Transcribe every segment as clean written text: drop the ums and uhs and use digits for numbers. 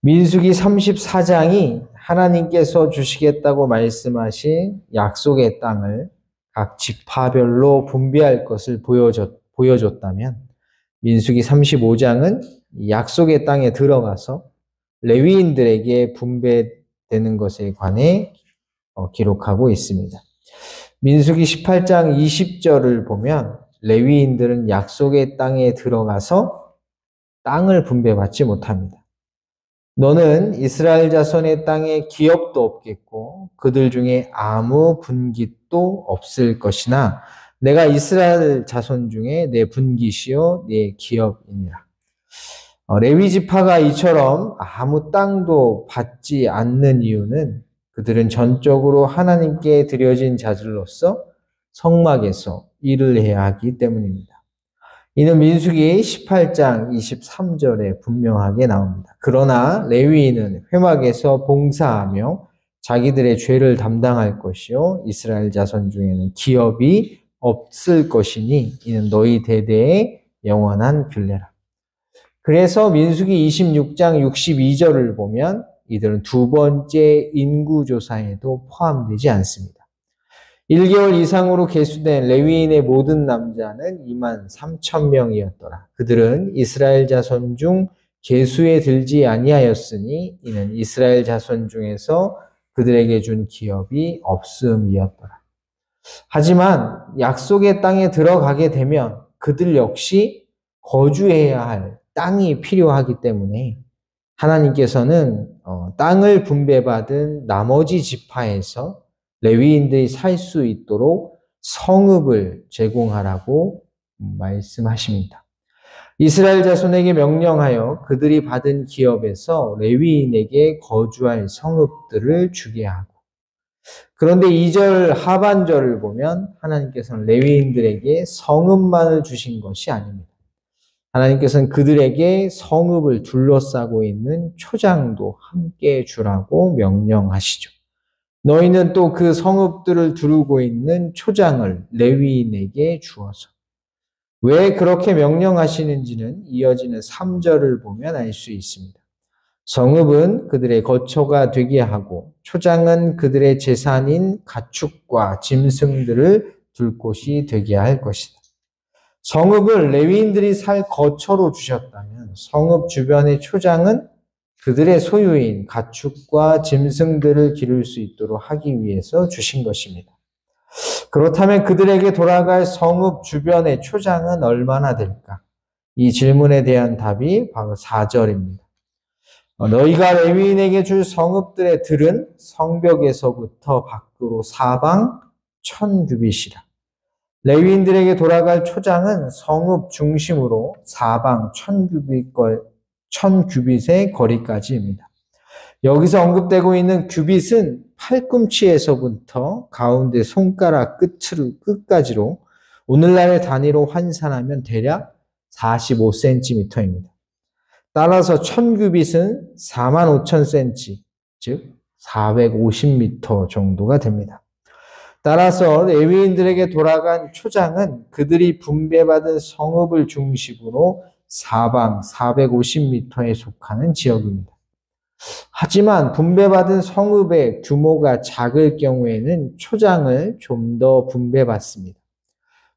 민수기 34장이 하나님께서 주시겠다고 말씀하신 약속의 땅을 각 지파별로 분배할 것을 보여줬다면, 민수기 35장은 약속의 땅에 들어가서 레위인들에게 분배되는 것에 관해 기록하고 있습니다. 민수기 18장 20절을 보면 레위인들은 약속의 땅에 들어가서 땅을 분배받지 못합니다. 너는 이스라엘 자손의 땅에 기업도 없겠고 그들 중에 아무 분깃도 없을 것이나 내가 이스라엘 자손 중에 내 분깃이요 내 기업이니라. 레위 지파가 이처럼 아무 땅도 받지 않는 이유는 그들은 전적으로 하나님께 드려진 자들로서 성막에서 일을 해야 하기 때문입니다. 이는 민수기 18장 23절에 분명하게 나옵니다. 그러나 레위인은 회막에서 봉사하며 자기들의 죄를 담당할 것이요 이스라엘 자손 중에는 기업이 없을 것이니 이는 너희 대대의 영원한 규례라. 그래서 민수기 26장 62절을 보면 이들은 두 번째 인구조사에도 포함되지 않습니다. 1개월 이상으로 계수된 레위인의 모든 남자는 23,000명이었더라. 그들은 이스라엘 자손 중 계수에 들지 아니하였으니 이는 이스라엘 자손 중에서 그들에게 준 기업이 없음이었더라. 하지만 약속의 땅에 들어가게 되면 그들 역시 거주해야 할 땅이 필요하기 때문에 하나님께서는 땅을 분배받은 나머지 지파에서 레위인들이 살 수 있도록 성읍을 제공하라고 말씀하십니다. 이스라엘 자손에게 명령하여 그들이 받은 기업에서 레위인에게 거주할 성읍들을 주게 하고, 그런데 2절 하반절을 보면 하나님께서는 레위인들에게 성읍만을 주신 것이 아닙니다. 하나님께서는 그들에게 성읍을 둘러싸고 있는 초장도 함께 주라고 명령하시죠. 너희는 또 그 성읍들을 두르고 있는 초장을 레위인에게 주어서. 왜 그렇게 명령하시는지는 이어지는 3절을 보면 알 수 있습니다. 성읍은 그들의 거처가 되게 하고 초장은 그들의 재산인 가축과 짐승들을 둘 곳이 되게 할 것이다. 성읍을 레위인들이 살 거처로 주셨다면 성읍 주변의 초장은 그들의 소유인 가축과 짐승들을 기를 수 있도록 하기 위해서 주신 것입니다. 그렇다면 그들에게 돌아갈 성읍 주변의 초장은 얼마나 될까? 이 질문에 대한 답이 바로 4절입니다. 너희가 레위인에게 줄 성읍들의 들은 성벽에서부터 밖으로 사방 1000규빗이라. 레위인들에게 돌아갈 초장은 성읍 중심으로 사방 1000규빗의 거리까지입니다. 여기서 언급되고 있는 규빗은 팔꿈치에서부터 가운데 손가락 끝까지로 오늘날의 단위로 환산하면 대략 45cm입니다. 따라서 1000규빗은 45,000cm, 즉 450m 정도가 됩니다. 따라서 레위인들에게 돌아간 초장은 그들이 분배받은 성읍을 중심으로 사방 450m에 속하는 지역입니다. 하지만 분배받은 성읍의 규모가 작을 경우에는 초장을 좀 더 분배받습니다.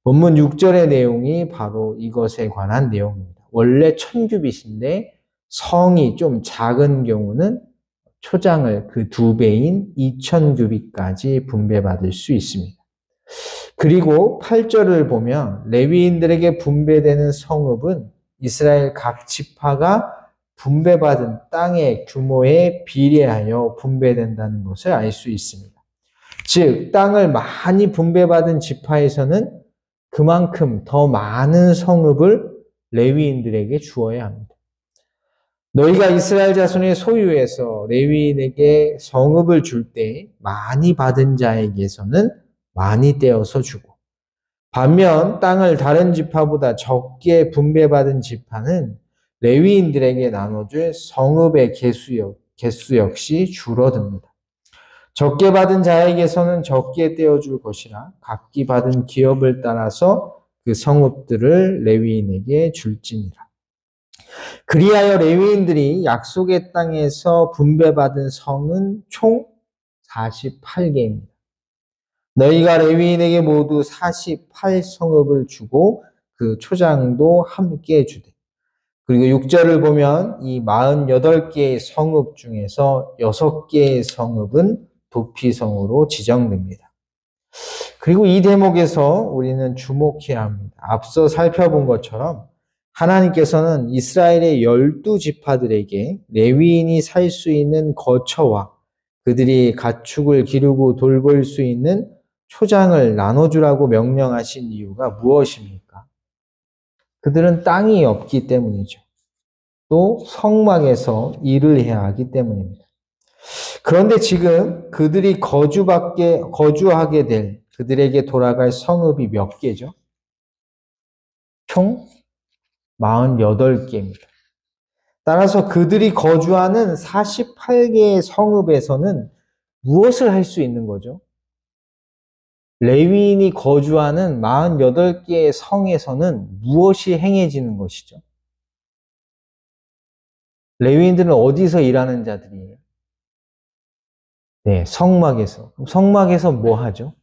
본문 6절의 내용이 바로 이것에 관한 내용입니다. 원래 1000규빗인데 성이 좀 작은 경우는 초장을 그 2배인 2000규빗까지 분배받을 수 있습니다. 그리고 8절을 보면 레위인들에게 분배되는 성읍은 이스라엘 각 지파가 분배받은 땅의 규모에 비례하여 분배된다는 것을 알 수 있습니다. 즉, 땅을 많이 분배받은 지파에서는 그만큼 더 많은 성읍을 레위인들에게 주어야 합니다. 너희가 이스라엘 자손의 소유에서 레위인에게 성읍을 줄 때 많이 받은 자에게서는 많이 떼어서 주고, 반면 땅을 다른 지파보다 적게 분배받은 지파는 레위인들에게 나눠줄 성읍의 개수 역시 줄어듭니다. 적게 받은 자에게서는 적게 떼어줄 것이라 각기 받은 기업을 따라서 그 성읍들을 레위인에게 줄지니라. 그리하여 레위인들이 약속의 땅에서 분배받은 성은 총 48개입니다. 너희가 레위인에게 모두 48성읍을 주고 그 초장도 함께 주되. 그리고 6절을 보면 이 48개의 성읍 중에서 6개의 성읍은 도피성으로 지정됩니다. 그리고 이 대목에서 우리는 주목해야 합니다. 앞서 살펴본 것처럼 하나님께서는 이스라엘의 12지파들에게 레위인이 살 수 있는 거처와 그들이 가축을 기르고 돌볼 수 있는 초장을 나눠주라고 명령하신 이유가 무엇입니까? 그들은 땅이 없기 때문이죠. 또 성막에서 일을 해야 하기 때문입니다. 그런데 지금 그들이 거주하게 될 그들에게 돌아갈 성읍이 몇 개죠? 총 48개입니다. 따라서 그들이 거주하는 48개의 성읍에서는 무엇을 할 수 있는 거죠? 레위인이 거주하는 48개의 성에서는 무엇이 행해지는 것이죠? 레위인들은 어디서 일하는 자들이에요? 네, 성막에서. 성막에서 뭐 하죠?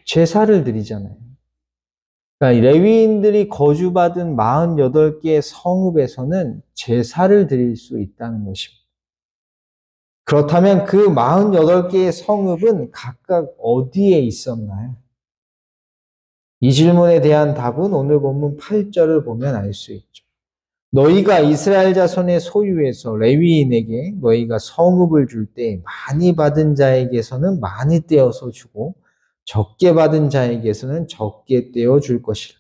제사를 드리잖아요. 그러니까 레위인들이 거주받은 48개의 성읍에서는 제사를 드릴 수 있다는 것입니다. 그렇다면 그 48개의 성읍은 각각 어디에 있었나요? 이 질문에 대한 답은 오늘 본문 8절을 보면 알 수 있죠. 너희가 이스라엘 자손의 소유에서 레위인에게 너희가 성읍을 줄 때 많이 받은 자에게서는 많이 떼어서 주고 적게 받은 자에게서는 적게 떼어 줄 것이라.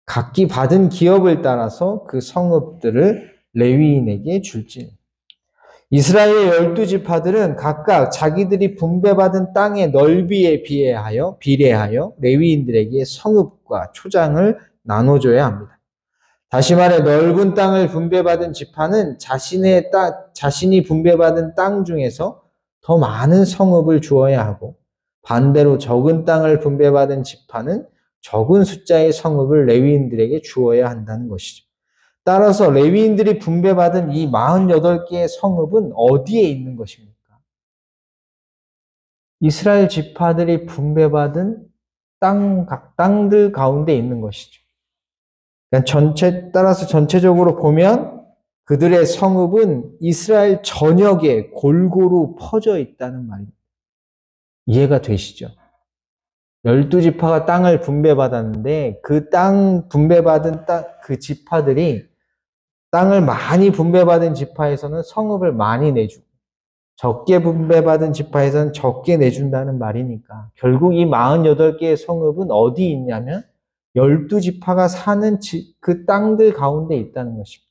각기 받은 기업을 따라서 그 성읍들을 레위인에게 줄지. 이스라엘의 12지파들은 각각 자기들이 분배받은 땅의 넓이에 비례하여 레위인들에게 성읍과 초장을 나눠줘야 합니다. 다시 말해 넓은 땅을 분배받은 지파는 자신이 분배받은 땅 중에서 더 많은 성읍을 주어야 하고 반대로 적은 땅을 분배받은 지파는 적은 숫자의 성읍을 레위인들에게 주어야 한다는 것이죠. 따라서 레위인들이 분배받은 이 48개의 성읍은 어디에 있는 것입니까? 이스라엘 지파들이 분배받은 땅들 가운데 있는 것이죠. 따라서 전체적으로 보면 그들의 성읍은 이스라엘 전역에 골고루 퍼져 있다는 말입니다. 이해가 되시죠? 12지파가 땅을 분배받았는데 그 분배받은 그 지파들이 땅을 많이 분배받은 지파에서는 성읍을 많이 내주고 적게 분배받은 지파에서는 적게 내준다는 말이니까 결국 이 48개의 성읍은 어디 있냐면 12지파가 사는 그 땅들 가운데 있다는 것입니다.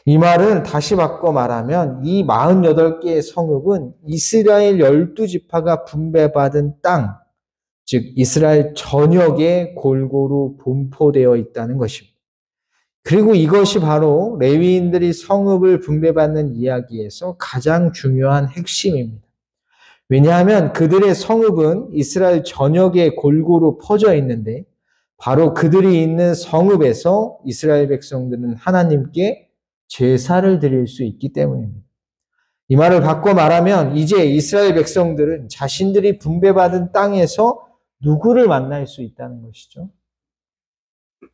이 말은 다시 바꿔 말하면 이 48개의 성읍은 이스라엘 12지파가 분배받은 땅, 즉 이스라엘 전역에 골고루 분포되어 있다는 것입니다. 그리고 이것이 바로 레위인들이 성읍을 분배받는 이야기에서 가장 중요한 핵심입니다. 왜냐하면 그들의 성읍은 이스라엘 전역에 골고루 퍼져 있는데 바로 그들이 있는 성읍에서 이스라엘 백성들은 하나님께 제사를 드릴 수 있기 때문입니다. 이 말을 바꿔 말하면 이제 이스라엘 백성들은 자신들이 분배받은 땅에서 누구를 만날 수 있다는 것이죠.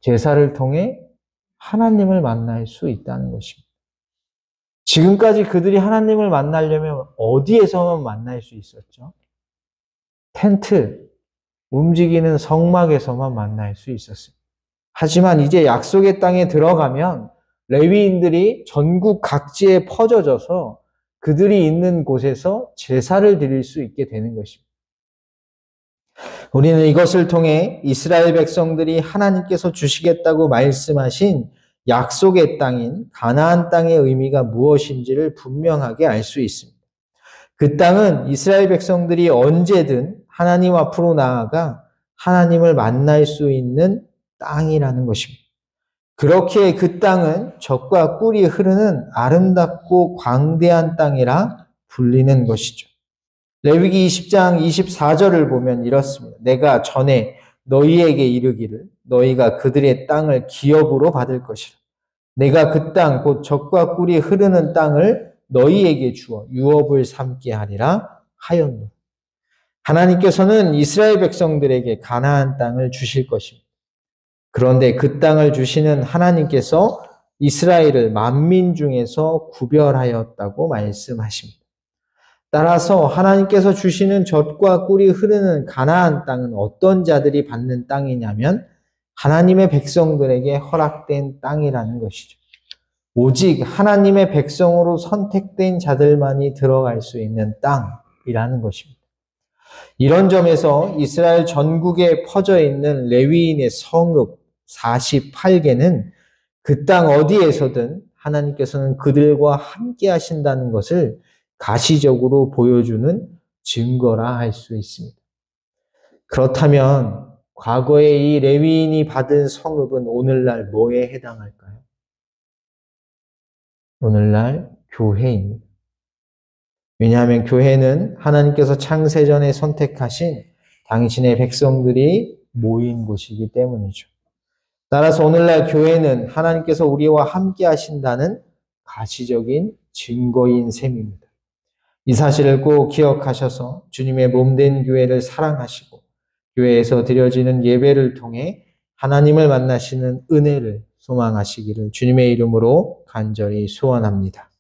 제사를 통해 하나님을 만날 수 있다는 것입니다. 지금까지 그들이 하나님을 만나려면 어디에서만 만날 수 있었죠? 텐트, 움직이는 성막에서만 만날 수 있었습니다. 하지만 이제 약속의 땅에 들어가면 레위인들이 전국 각지에 퍼져져서 그들이 있는 곳에서 제사를 드릴 수 있게 되는 것입니다. 우리는 이것을 통해 이스라엘 백성들이 하나님께서 주시겠다고 말씀하신 약속의 땅인 가나안 땅의 의미가 무엇인지를 분명하게 알 수 있습니다. 그 땅은 이스라엘 백성들이 언제든 하나님 앞으로 나아가 하나님을 만날 수 있는 땅이라는 것입니다. 그렇게 그 땅은 젖과 꿀이 흐르는 아름답고 광대한 땅이라 불리는 것이죠. 레위기 20장 24절을 보면 이렇습니다. 내가 전에 너희에게 이르기를 너희가 그들의 땅을 기업으로 받을 것이라. 내가 그 땅, 곧 젖과 꿀이 흐르는 땅을 너희에게 주어 유업을 삼게 하리라 하였노. 하나님께서는 이스라엘 백성들에게 가나안 땅을 주실 것입니다. 그런데 그 땅을 주시는 하나님께서 이스라엘을 만민 중에서 구별하였다고 말씀하십니다. 따라서 하나님께서 주시는 젖과 꿀이 흐르는 가나안 땅은 어떤 자들이 받는 땅이냐면 하나님의 백성들에게 허락된 땅이라는 것이죠. 오직 하나님의 백성으로 선택된 자들만이 들어갈 수 있는 땅이라는 것입니다. 이런 점에서 이스라엘 전국에 퍼져 있는 레위인의 성읍 48개는 그 땅 어디에서든 하나님께서는 그들과 함께 하신다는 것을 가시적으로 보여주는 증거라 할 수 있습니다. 그렇다면 과거에 이 레위인이 받은 성읍은 오늘날 뭐에 해당할까요? 오늘날 교회입니다. 왜냐하면 교회는 하나님께서 창세전에 선택하신 당신의 백성들이 모인 곳이기 때문이죠. 따라서 오늘날 교회는 하나님께서 우리와 함께 하신다는 가시적인 증거인 셈입니다. 이 사실을 꼭 기억하셔서 주님의 몸된 교회를 사랑하시고 교회에서 드려지는 예배를 통해 하나님을 만나시는 은혜를 소망하시기를 주님의 이름으로 간절히 소원합니다.